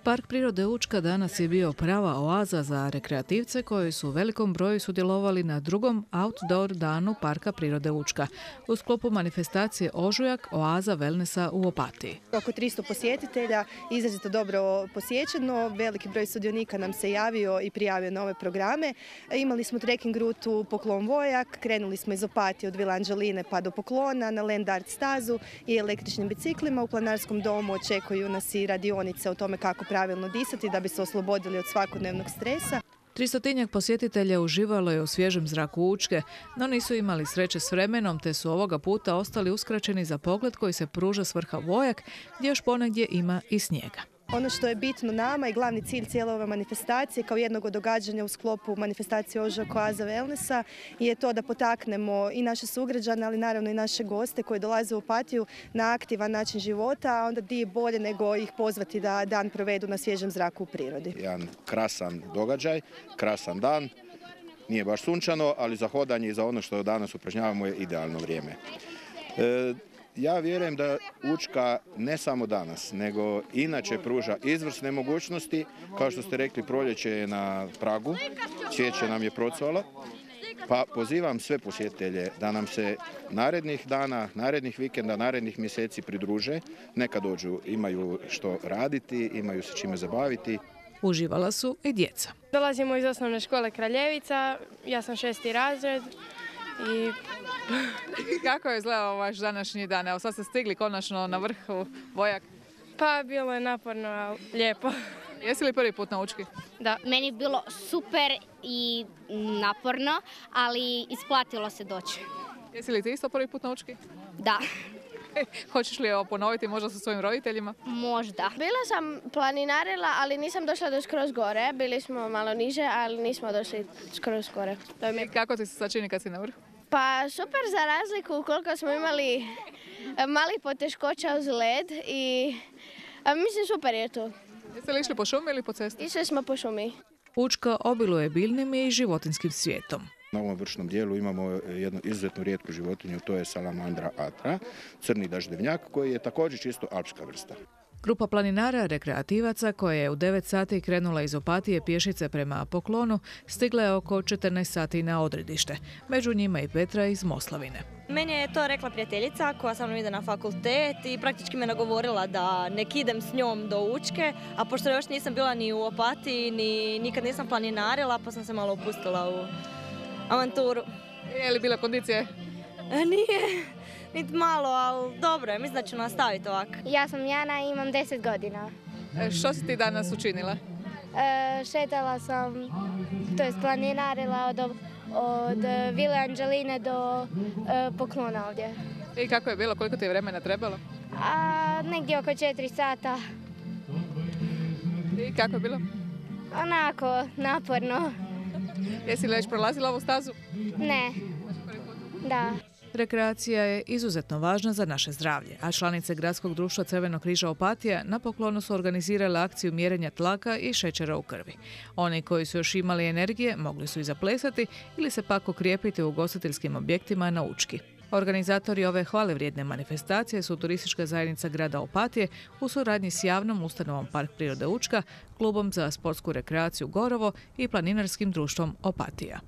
Park prirode Učka danas je bio prava oaza za rekreativce koji su u velikom broju sudjelovali na drugom outdoor danu Parka prirode Učka. U sklopu manifestacije Ožujak, oaza wellnessa u Opatiji. Oko 300 posjetitelja, izrazito dobro posjećeno, veliki broj sudionika nam se javio i prijavio na ove programe. Imali smo trekking rutu Poklon-Vojak, krenuli smo iz Opatije od Vila Anđeline pa do Poklona na land art stazu i električnim biciklima. U Planinarskom domu očekuju nas i radionice o tome kako pravilno disati da bi se oslobodili od svakodnevnog stresa. 300 posjetitelja uživalo je u svježem zraku Učke, no nisu imali sreće s vremenom te su ovoga puta ostali uskraćeni za pogled koji se pruža s vrha Vojak, gdje još ponegdje ima i snijega. Ono što je bitno nama i glavni cilj cijele ove manifestacije kao jednog od događanja u sklopu manifestacije Ožujak oaza wellnessa je to da potaknemo i naše sugrađane, ali naravno i naše goste koji dolaze u Opatiju na aktivan način života, a onda di je bolje nego ih pozvati da dan provedu na svježem zraku u prirodi. Jedan krasan događaj, krasan dan, nije baš sunčano, ali za hodanje i za ono što danas upražnjavamo je idealno vrijeme. Ja vjerujem da Učka ne samo danas, nego inače pruža izvrsne mogućnosti. Kao što ste rekli, proljeće je na pragu, cvijeće nam je procvalo, pa pozivam sve posjetitelje da nam se narednih dana, narednih vikenda, narednih mjeseci pridruže. Neka dođu, imaju što raditi, imaju se čime zabaviti. Uživala su i djeca. Dolazimo iz osnovne škole Kraljevica, ja sam 6. razred. I kako je izgledao vaš današnji dan? Evo sad ste stigli konačno na vrhu Vojak. Pa bilo je naporno, ali lijepo. Jesi li prvi put na Učki? Da. Meni je bilo super i naporno, ali isplatilo se doći. Jesi li ti isto prvi put na Učki? Da. Hoćeš li ovo ponoviti možda sa svojim roditeljima? Možda. Bila sam planinarila, ali nisam došla do skroz gore. Bili smo malo niže, ali nismo došli skroz gore. I kako ti se sad čini kad si na vrhu? Pa super, za razliku koliko smo imali malih poteškoća uz led i mislim super je to. Jeste li išli po šumi ili po cesti? Išli smo po šumi. Učka obiluje biljnim i životinjskim svijetom. Na ovom vršnom dijelu imamo jednu izuzetno rijetku životinju, to je salamandra atra, crni daždevnjak koji je također čisto alpska vrsta. Grupa planinara rekreativaca koja je u 9 sati krenula iz Opatije pješice prema Poklonu stigla je oko 14 sati na odredište. Među njima i Petra iz Moslavine. Meni je to rekla prijateljica koja sa mnom ide na fakultet i praktički me nagovorila da nek idem s njom do Učke, a pošto još nisam bila ni u Opatiji, ni nikad nisam planinarila, pa sam se malo upustila u avanturu. Je li bila kondicije? Nije, niti malo, ali dobro je, mislim da ću nastaviti ovako. Ja sam Jana i imam 10 godina. Što si ti danas učinila? Šetala sam, to jest planinarila od Vile Anđeline do Poklona ovdje. I kako je bilo, koliko ti je vremena trebalo? Negdje oko 4 sata. I kako je bilo? Onako, naporno. Jesi li već prolazila ovu stazu? Ne. Da. Rekreacija je izuzetno važna za naše zdravlje, a članice Gradskog društva Crvenog križa Opatija na Poklonu su organizirale akciju mjerenja tlaka i šećera u krvi. Oni koji su još imali energije mogli su i zaplesati ili se pak okrijepiti u ugostiteljskim objektima na Učki. Organizatori ove hvalevrijedne manifestacije su Turistička zajednica grada Opatije u suradnji s javnom ustanovom Park prirode Učka, Klubom za sportsku rekreaciju Gorovo i Planinarskim društvom Opatija.